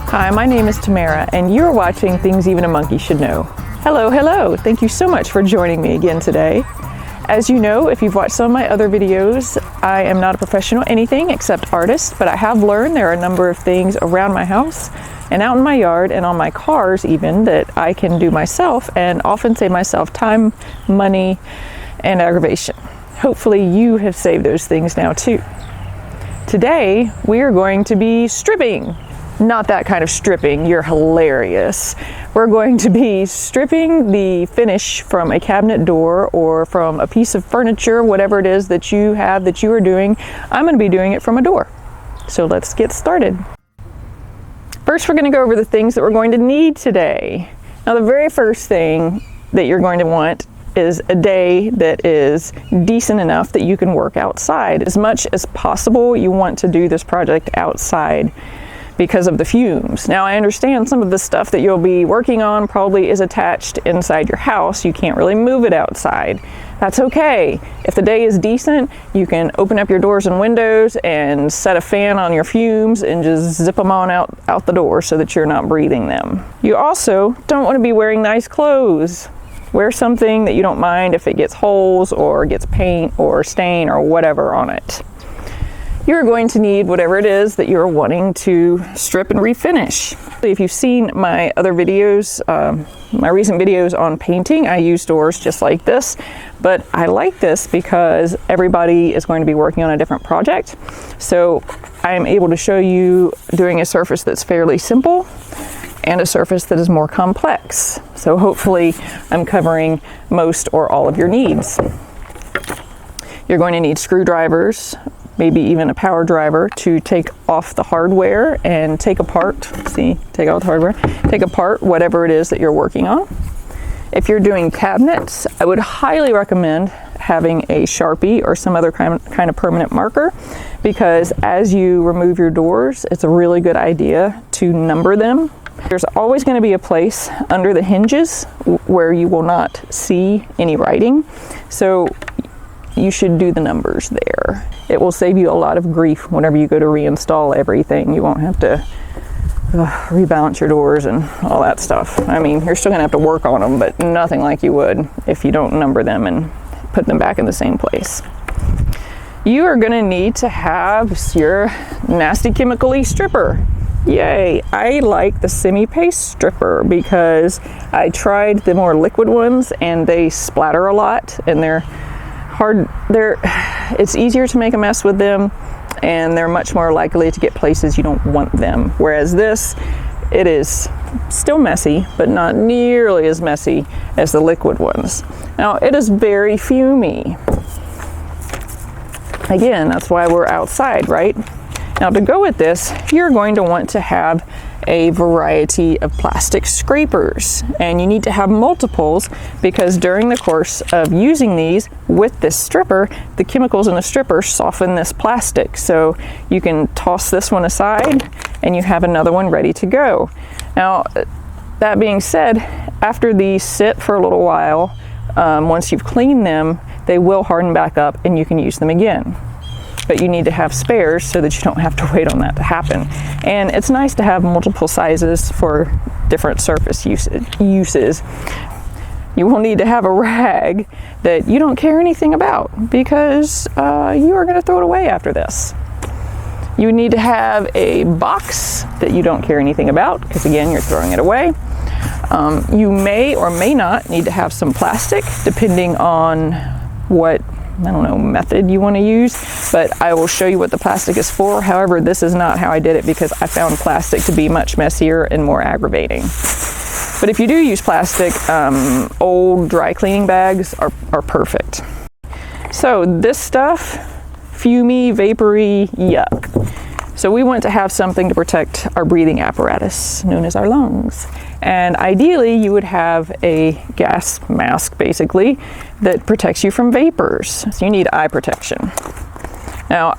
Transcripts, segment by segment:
Hi, my name is Tamara, and you're watching Things Even a Monkey Should Know. Hello, hello! Thank you so much for joining me again today. As you know, if you've watched some of my other videos, I am not a professional anything except artist, but I have learned there are a number of things around my house and out in my yard and on my cars even that I can do myself and often save myself time, money, and aggravation. Hopefully you have saved those things now too. Today, we are going to be stripping. Not that kind of stripping, you're hilarious. We're going to be stripping the finish from a cabinet door or from a piece of furniture, whatever it is that you have that you are doing. I'm going to be doing it from a door. So let's get started. First, we're going to go over the things that we're going to need today. Now, the very first thing that you're going to want is a day that is decent enough that you can work outside. As much as possible, you want to do this project outside because of the fumes. Now, I understand some of the stuff that you'll be working on probably is attached inside your house. You can't really move it outside. That's okay. If the day is decent, you can open up your doors and windows and set a fan on your fumes and just zip them on out the door so that you're not breathing them. You also don't want to be wearing nice clothes. Wear something that you don't mind if it gets holes or gets paint or stain or whatever on it. You're going to need whatever it is that you're wanting to strip and refinish. If you've seen my other videos, my recent videos on painting, I use doors just like this, but I like this because everybody is going to be working on a different project. So I am able to show you doing a surface that's fairly simple and a surface that is more complex. So hopefully I'm covering most or all of your needs. You're going to need screwdrivers, maybe even a power driver to take off the hardware and take apart whatever it is that you're working on. If you're doing cabinets, I would highly recommend having a Sharpie or some other kind of permanent marker, because as you remove your doors, it's a really good idea to number them. There's always going to be a place under the hinges where you will not see any writing, so you should do the numbers there. It will save you a lot of grief whenever you go to reinstall everything. You won't have to rebalance your doors and all that stuff. I mean, you're still gonna have to work on them, but nothing like you would if you don't number them and put them back in the same place. You are gonna need to have your nasty chemically stripper. Yay! I like the semi-paste stripper because I tried the more liquid ones and they splatter a lot and they're hard. It's easier to make a mess with them, and they're much more likely to get places you don't want them. Whereas this, it is still messy, but not nearly as messy as the liquid ones. Now, it is very fumey. Again, that's why we're outside, right? Now, to go with this, you're going to want to have a variety of plastic scrapers, and you need to have multiples because during the course of using these with this stripper, the chemicals in the stripper soften this plastic, so you can toss this one aside and you have another one ready to go. Now, that being said, after these sit for a little while, once you've cleaned them, they will harden back up and you can use them again. But you need to have spares so that you don't have to wait on that to happen. And it's nice to have multiple sizes for different surface uses. You will need to have a rag that you don't care anything about because you are going to throw it away after this. You need to have a box that you don't care anything about because, again, you're throwing it away. You may or may not need to have some plastic depending on what method you want to use, but I will show you what the plastic is for. However, this is not how I did it because I found plastic to be much messier and more aggravating. But if you do use plastic, old dry cleaning bags are perfect. So this stuff, fumy, vapory, yuck. So we want to have something to protect our breathing apparatus, known as our lungs. And ideally, you would have a gas mask, basically, that protects you from vapors. So you need eye protection. Now,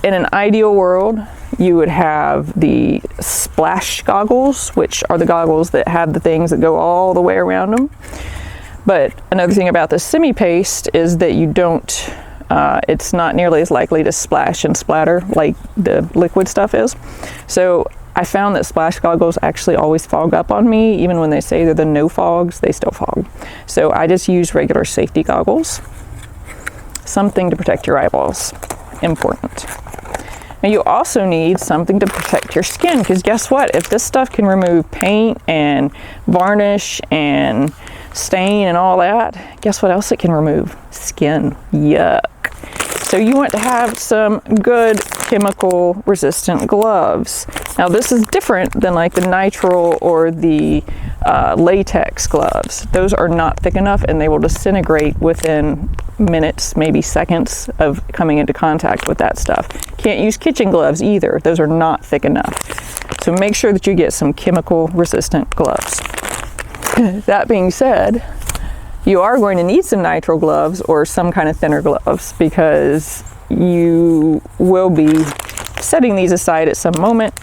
in an ideal world, you would have the splash goggles, which are the goggles that have the things that go all the way around them. But another thing about the semi-paste is that you don't it's not nearly as likely to splash and splatter like the liquid stuff is. So I found that splash goggles actually always fog up on me. Even when they say they're the no fogs, they still fog. So I just use regular safety goggles. Something to protect your eyeballs. Important. Now you also need something to protect your skin, because guess what? If this stuff can remove paint and varnish and stain and all that, guess what else it can remove? Skin. Yuck. So you want to have some good chemical resistant gloves. Now this is different than like the nitrile or the latex gloves. Those are not thick enough and they will disintegrate within minutes, maybe seconds of coming into contact with that stuff. Can't use kitchen gloves either. Those are not thick enough. So make sure that you get some chemical resistant gloves. That being said, you are going to need some nitrile gloves or some kind of thinner gloves, because you will be setting these aside at some moment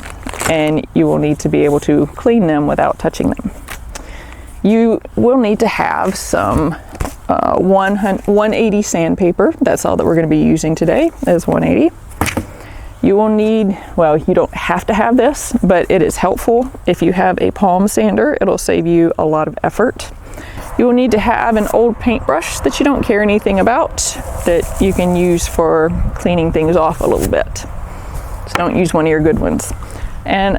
and you will need to be able to clean them without touching them. You will need to have some 180 sandpaper. That's all that we're going to be using today is 180. You will need, well, you don't have to have this, but it is helpful. If you have a palm sander, it'll save you a lot of effort. You will need to have an old paintbrush that you don't care anything about, that you can use for cleaning things off a little bit. So don't use one of your good ones. And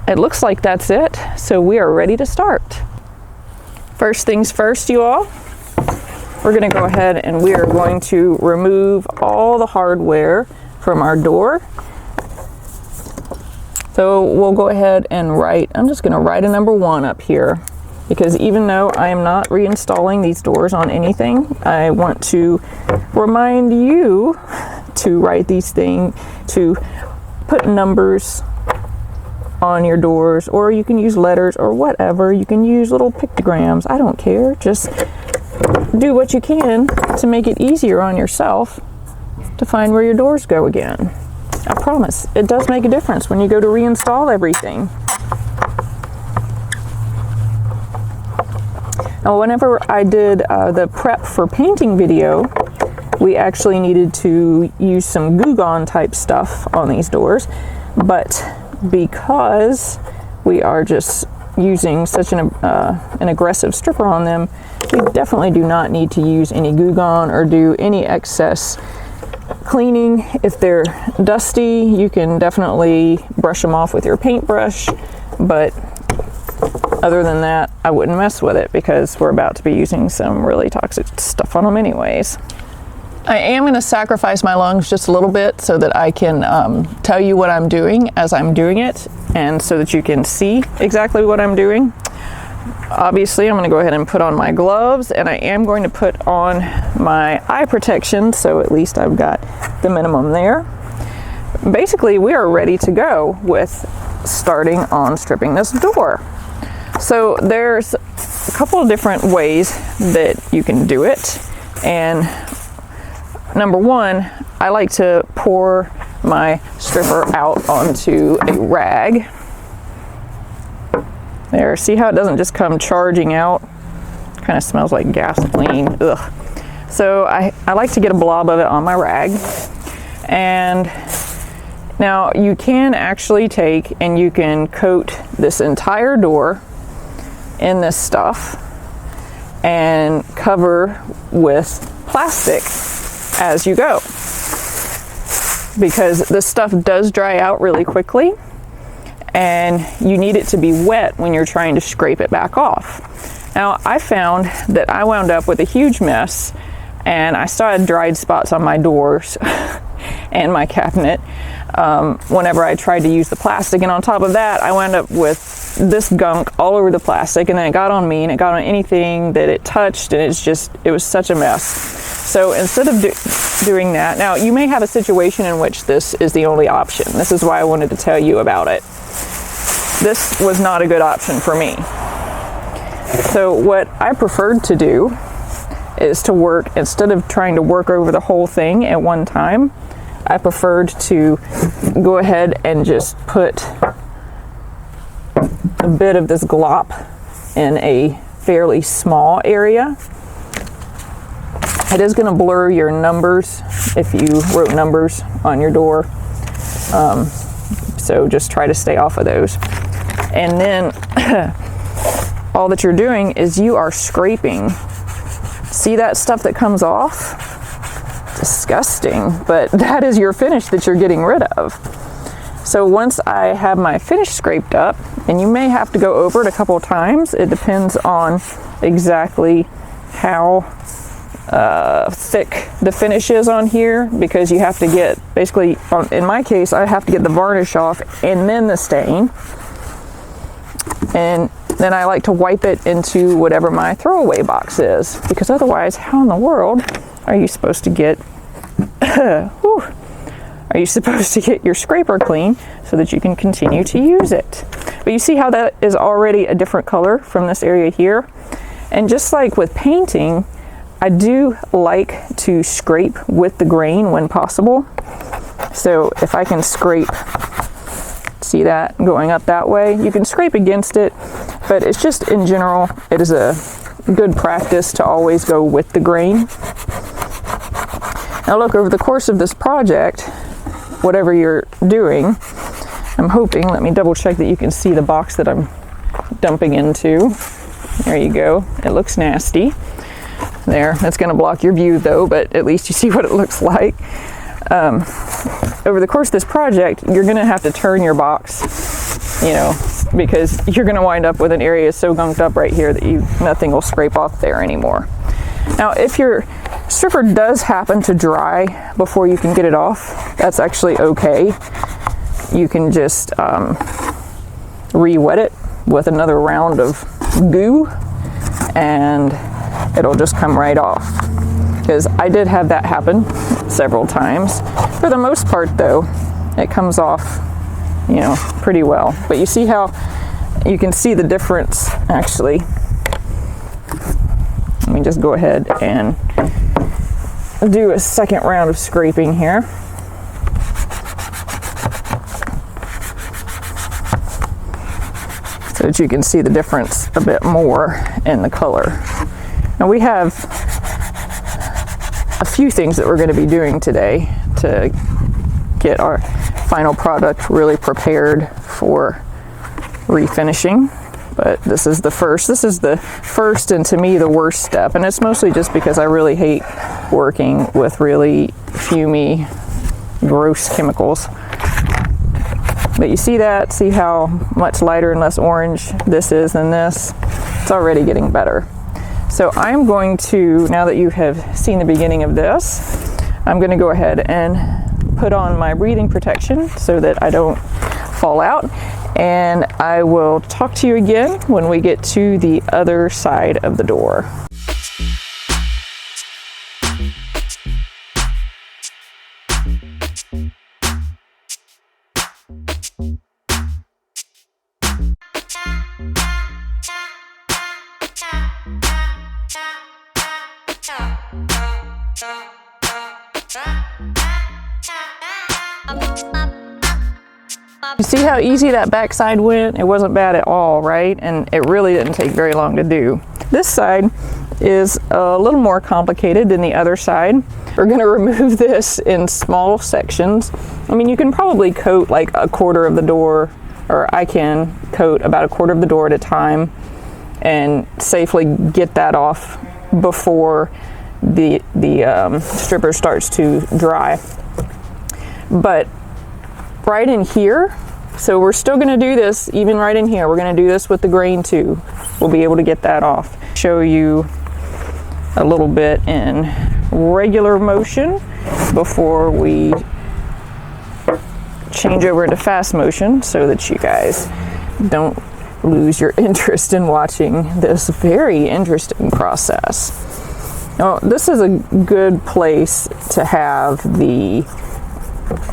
it looks like that's it. So we are ready to start. First things first, you all. We're going to go ahead and we are going to remove all the hardware from our door. So we'll go ahead and write, I'm just going to write a number 1 up here, because even though I am not reinstalling these doors on anything, I want to remind you to write these things, to put numbers on your doors, or you can use letters or whatever. You can use little pictograms. I don't care. Just do what you can to make it easier on yourself to find where your doors go again. I promise, it does make a difference when you go to reinstall everything. Now, whenever I did the prep for painting video, we actually needed to use some Goo Gone type stuff on these doors, but because we are just using such an aggressive stripper on them, we definitely do not need to use any Goo Gone or do any excess cleaning. If they're dusty, you can definitely brush them off with your paintbrush, but other than that, I wouldn't mess with it, because we're about to be using some really toxic stuff on them anyways. I am going to sacrifice my lungs just a little bit so that I can tell you what I'm doing as I'm doing it, and so that you can see exactly what I'm doing. Obviously, I'm going to go ahead and put on my gloves, and I am going to put on my eye protection, so at least I've got the minimum there. Basically, we are ready to go with starting on stripping this door. So there's a couple of different ways that you can do it, and number 1, I like to pour my stripper out onto a rag. There, see how it doesn't just come charging out? Kind of smells like gasoline. Ugh. So I like to get a blob of it on my rag. And now you can actually take and you can coat this entire door in this stuff and cover with plastic as you go, because this stuff does dry out really quickly and you need it to be wet when you're trying to scrape it back off. Now, I found that I wound up with a huge mess, and I still had dried spots on my doors and my cabinet whenever I tried to use the plastic, and on top of that, I wound up with this gunk all over the plastic, and then it got on me and it got on anything that it touched, and it was such a mess. So instead of doing that, now you may have a situation in which this is the only option. This is why I wanted to tell you about it. This was not a good option for me. So what I preferred to do is to work, instead of trying to work over the whole thing at one time, I preferred to go ahead and just put a bit of this glop in a fairly small area. It is going to blur your numbers if you wrote numbers on your door. So just try to stay off of those. And then all that you're doing is you are scraping. See that stuff that comes off? Disgusting, but that is your finish that you're getting rid of. So once I have my finish scraped up, and you may have to go over it a couple of times, it depends on exactly how thick the finish is on here, because you have to get, basically, in my case, I have to get the varnish off and then the stain. And then I like to wipe it into whatever my throwaway box is, because otherwise, how in the world are you supposed to get are you supposed to get your scraper clean so that you can continue to use it? But you see how that is already a different color from this area here? And just like with painting, I do like to scrape with the grain when possible. So if I can scrape, see that going up that way, you can scrape against it, but it's just, in general, it is a good practice to always go with the grain. Now look, over the course of this project, whatever you're doing, I'm hoping, let me double check that you can see the box that I'm dumping into. There you go. It looks nasty. There, that's going to block your view though, but at least you see what it looks like. Over the course of this project, you're going to have to turn your box, you know, because you're going to wind up with an area so gunked up right here that nothing will scrape off there anymore. Now, if your stripper does happen to dry before you can get it off, that's actually okay. You can just re-wet it with another round of goo, and it'll just come right off. Because I did have that happen several times. For the most part though, it comes off, you know, pretty well. But you see how you can see the difference actually. Let me just go ahead and do a second round of scraping here. So that you can see the difference a bit more in the color. Now we have a few things that we're going to be doing today to get our final product really prepared for refinishing. But this is the first and to me the worst step, and it's mostly just because I really hate working with really fumey, gross chemicals. But you see that? See how much lighter and less orange this is than this? It's already getting better. So I'm going to, now that you have seen the beginning of this, I'm going to go ahead and put on my breathing protection so that I don't fall out. And I will talk to you again when we get to the other side of the door. You see how easy that backside went? It wasn't bad at all, right? And it really didn't take very long to do. This side is a little more complicated than the other side. We're going to remove this in small sections. I mean, you can probably coat like a quarter of the door, or I can coat about a quarter of the door at a time and safely get that off before the stripper starts to dry. But right in here, so we're still going to do this even right in here. We're going to do this with the grain too. We'll be able to get that off. Show you a little bit in regular motion before we change over into fast motion so that you guys don't lose your interest in watching this very interesting process. Now, this is a good place to have the,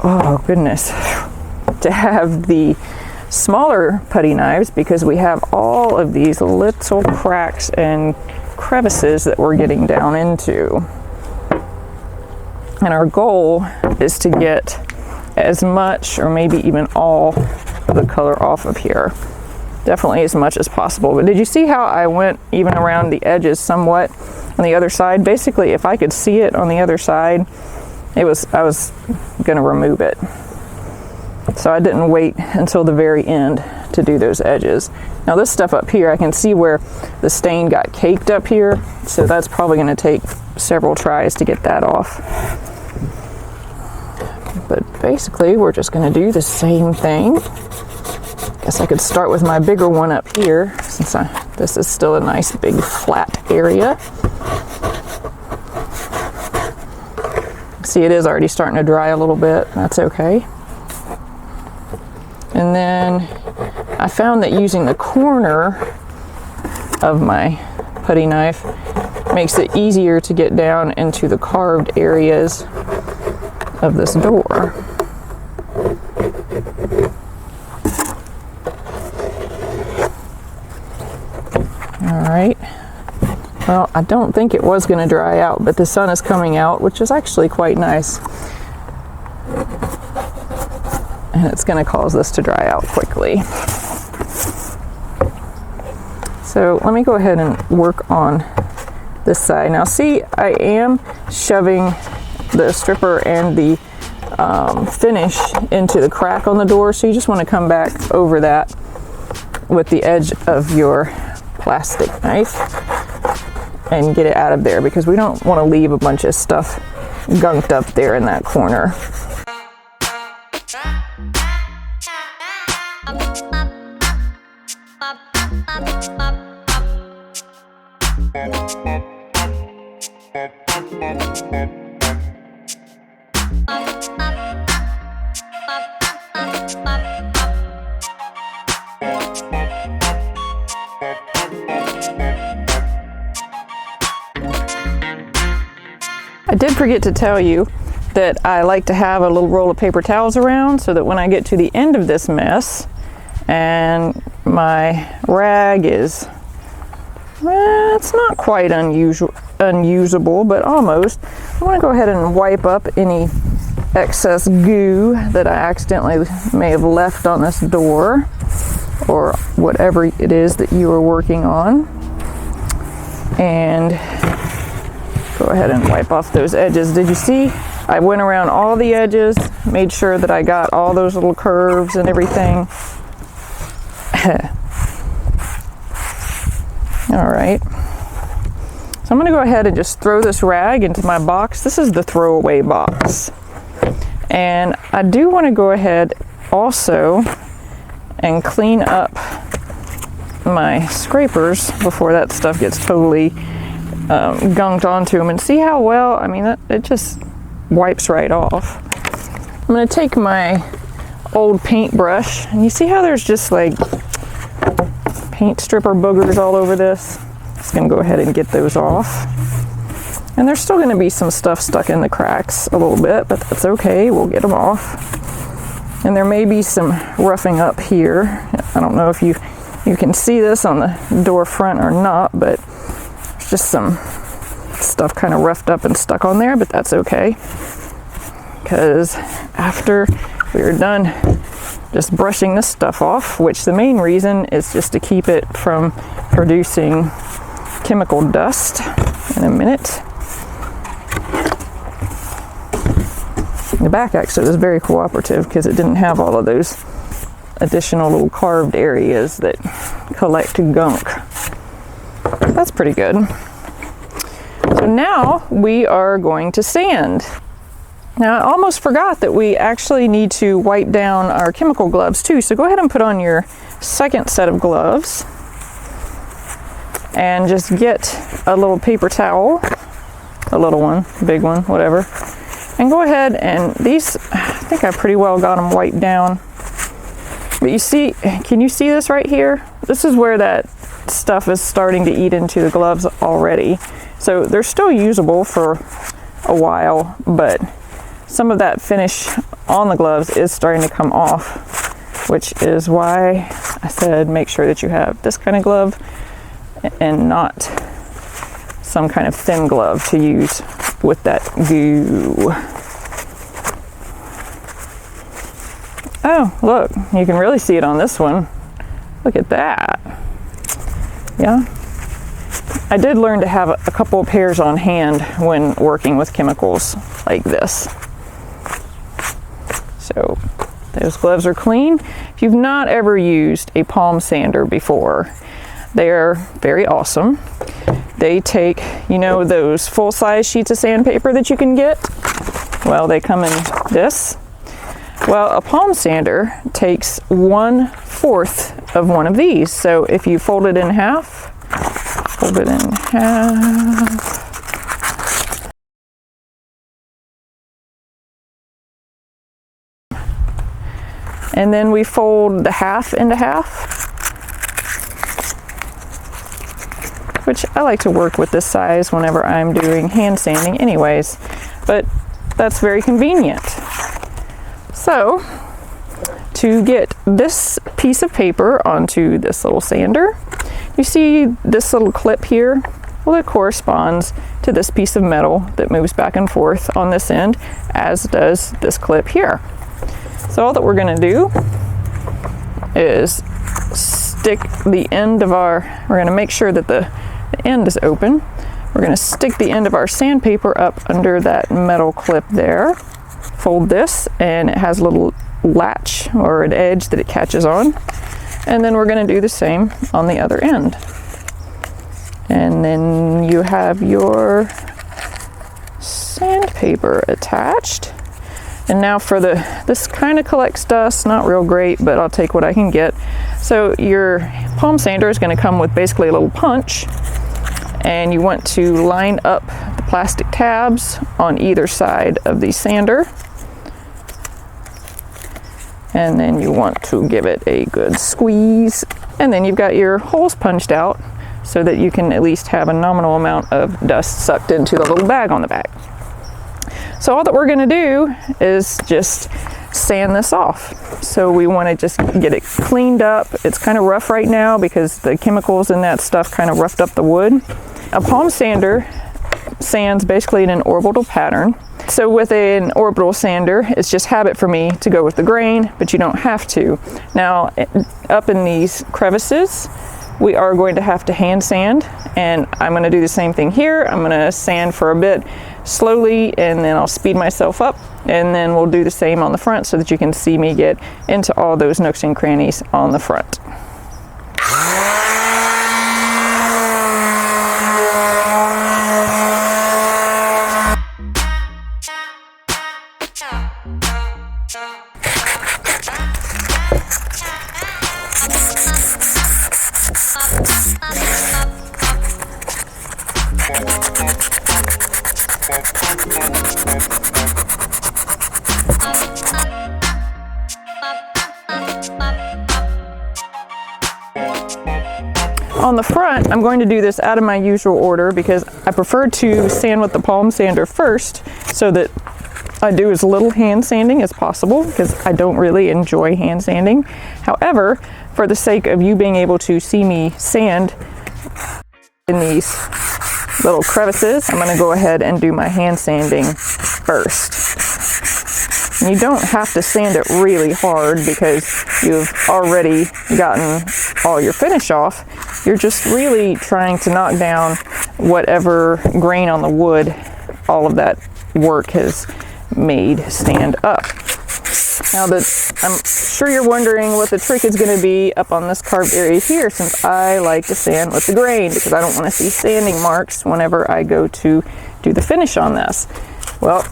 oh goodness, to have the smaller putty knives, because we have all of these little cracks and crevices that we're getting down into. And our goal is to get as much, or maybe even all, of the color off of here. Definitely as much as possible. But did you see how I went even around the edges somewhat? on the other side. Basically, if I could see it on the other side, I was gonna remove it. So I didn't wait until the very end to do those edges. Now this stuff up here, I can see where the stain got caked up here, so that's probably gonna take several tries to get that off. But basically, we're just gonna do the same thing. Guess I could start with my bigger one up here, since this is still a nice big flat area. See, it is already starting to dry a little bit. That's okay. And then I found that using the corner of my putty knife makes it easier to get down into the carved areas of this door. All right. Well, I don't think it was going to dry out, but the sun is coming out, which is actually quite nice. And it's going to cause this to dry out quickly. So let me go ahead and work on this side. Now see, I am shoving the stripper and the finish into the crack on the door, so you just want to come back over that with the edge of your plastic knife and get it out of there, because we don't want to leave a bunch of stuff gunked up there in that corner. I did forget to tell you that I like to have a little roll of paper towels around, so that when I get to the end of this mess and my rag is, it's not quite unusable, but almost, I want to go ahead and wipe up any excess goo that I accidentally may have left on this door, or whatever it is that you are working on, and go ahead and wipe off those edges. Did you see? I went around all the edges, made sure that I got all those little curves and everything. All right. So I'm going to go ahead and just throw this rag into my box. This is the throwaway box. And I do want to go ahead also and clean up my scrapers before that stuff gets totally gunked onto them, and see how well, I mean, it just wipes right off. I'm going to take my old paintbrush, and you see how there's just like paint stripper boogers all over this? Just going to go ahead and get those off. And there's still going to be some stuff stuck in the cracks a little bit, but that's okay, we'll get them off. And there may be some roughing up here. I don't know if you can see this on the door front or not, but just some stuff kind of roughed up and stuck on there, but that's okay, because after we're done just brushing this stuff off, which the main reason is just to keep it from producing chemical dust in a minute. The back actually was very cooperative, because it didn't have all of those additional little carved areas that collect gunk. That's pretty good. So now we are going to sand. Now I almost forgot that we actually need to wipe down our chemical gloves too. So go ahead and put on your second set of gloves and just get a little paper towel, a little one, big one, whatever. And go ahead, and these, I think I pretty well got them wiped down. But you see, can you see this right here? This is where that stuff is starting to eat into the gloves already. So they're still usable for a while, but some of that finish on the gloves is starting to come off, which is why I said make sure that you have this kind of glove and not some kind of thin glove to use with that goo. Oh, look, you can really see it on this one. Look at that. Yeah. I did learn to have a couple of pairs on hand when working with chemicals like this. So those gloves are clean. If you've not ever used a palm sander before, they are very awesome. They take, you know, those full-size sheets of sandpaper that you can get? Well, they come in this. Well, a palm sander takes 1/4 of one of these. So if you fold it in half, fold it in half. And then we fold the half into half, which I like to work with this size whenever I'm doing hand sanding anyways, but that's very convenient. So to get this piece of paper onto this little sander, you see this little clip here? Well, it corresponds to this piece of metal that moves back and forth on this end, as does this clip here. So all that we're going to do is stick the end of our, we're going to make sure that the end is open. We're going to stick the end of our sandpaper up under that metal clip there. Fold this, and it has a little latch or an edge that it catches on. And then we're going to do the same on the other end. And then you have your sandpaper attached. And now for this kind of collects dust, not real great, but I'll take what I can get. So your palm sander is going to come with basically a little punch, and you want to line up the plastic tabs on either side of the sander. And then you want to give it a good squeeze, and then you've got your holes punched out so that you can at least have a nominal amount of dust sucked into the little bag on the back. So all that we're going to do is just sand this off. So we want to just get it cleaned up. It's kind of rough right now because the chemicals in that stuff kind of roughed up the wood. A palm sander sands basically in an orbital pattern. So with an orbital sander, it's just habit for me to go with the grain, but you don't have to. Now, up in these crevices, we are going to have to hand sand, and I'm going to do the same thing here. I'm going to sand for a bit slowly, and then I'll speed myself up, and then we'll do the same on the front so that you can see me get into all those nooks and crannies on the front. On the front, I'm going to do this out of my usual order because I prefer to sand with the palm sander first so that I do as little hand sanding as possible because I don't really enjoy hand sanding. However, for the sake of you being able to see me sand in these little crevices, I'm going to go ahead and do my hand sanding first. And you don't have to sand it really hard because you've already gotten all your finish off. You're just really trying to knock down whatever grain on the wood all of that work has made stand up. Now I'm sure you're wondering what the trick is going to be up on this carved area here, since I like to sand with the grain because I don't want to see sanding marks whenever I go to do the finish on this. Well,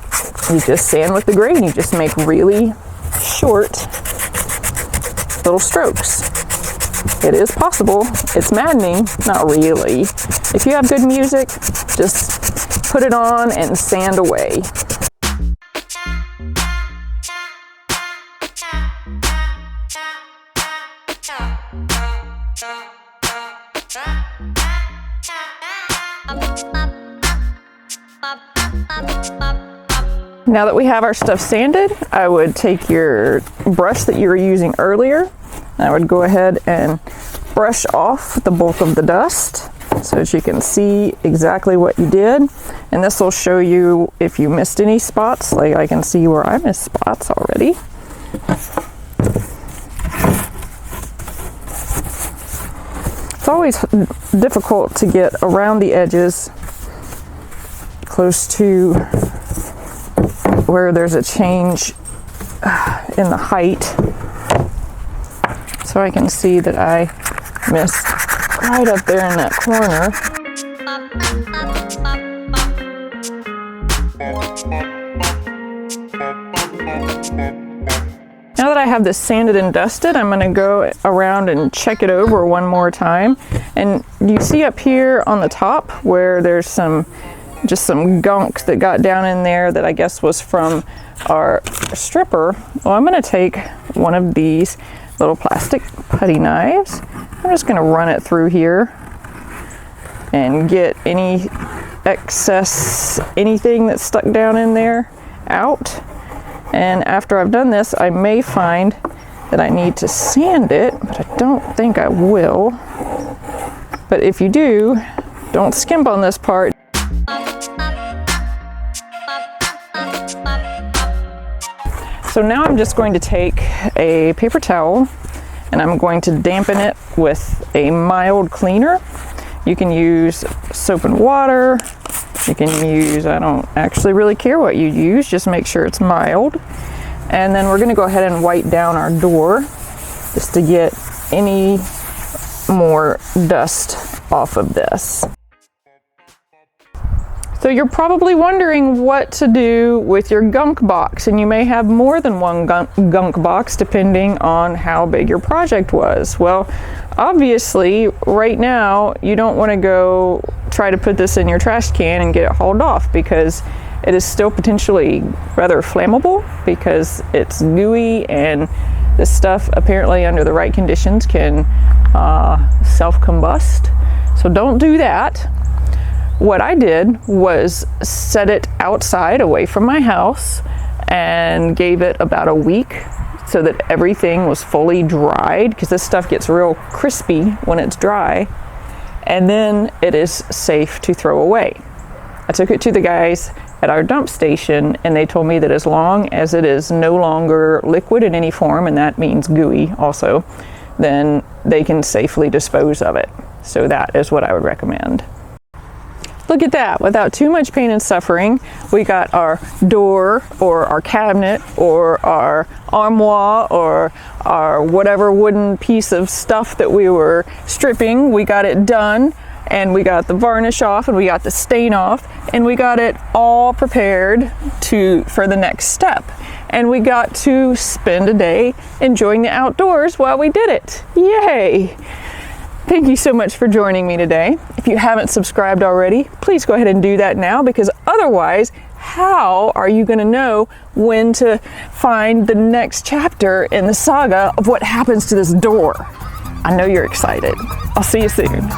you just sand with the grain. You just make really short little strokes. It is possible. It's maddening. Not really. If you have good music, just put it on and sand away. Now that we have our stuff sanded, I would take your brush that you were using earlier. I would go ahead and brush off the bulk of the dust so that you can see exactly what you did. And this will show you if you missed any spots. Like I can see where I missed spots already. It's always difficult to get around the edges close to where there's a change in the height. So I can see that I missed right up there in that corner. Now that I have this sanded and dusted, I'm going to go around and check it over one more time. And you see up here on the top where there's just some gunk that got down in there that I guess was from our stripper. Well, I'm going to take one of these little plastic putty knives. I'm just going to run it through here and get any excess, anything that's stuck down in there out. And after I've done this, I may find that I need to sand it, but I don't think I will. But if you do, don't skimp on this part. So now I'm just going to take a paper towel and I'm going to dampen it with a mild cleaner. You can use soap and water. You can use, I don't actually really care what you use, just make sure it's mild. And then we're going to go ahead and wipe down our door just to get any more dust off of this. So you're probably wondering what to do with your gunk box, and you may have more than one gunk box depending on how big your project was. Well, obviously right now you don't want to go try to put this in your trash can and get it hauled off, because it is still potentially rather flammable because it's gooey, and this stuff apparently under the right conditions can self-combust. So don't do that. What I did was set it outside away from my house and gave it about a week so that everything was fully dried, because this stuff gets real crispy when it's dry, and then it is safe to throw away. I took it to the guys at our dump station and they told me that as long as it is no longer liquid in any form, and that means gooey also, then they can safely dispose of it. So that is what I would recommend. Look at that, without too much pain and suffering, we got our door or our cabinet or our armoire or our whatever wooden piece of stuff that we were stripping. We got it done, and we got the varnish off, and we got the stain off, and we got it all prepared for the next step. And we got to spend a day enjoying the outdoors while we did it. Yay! Thank you so much for joining me today. If you haven't subscribed already, please go ahead and do that now, because otherwise, how are you going to know when to find the next chapter in the saga of what happens to this door? I know you're excited. I'll see you soon.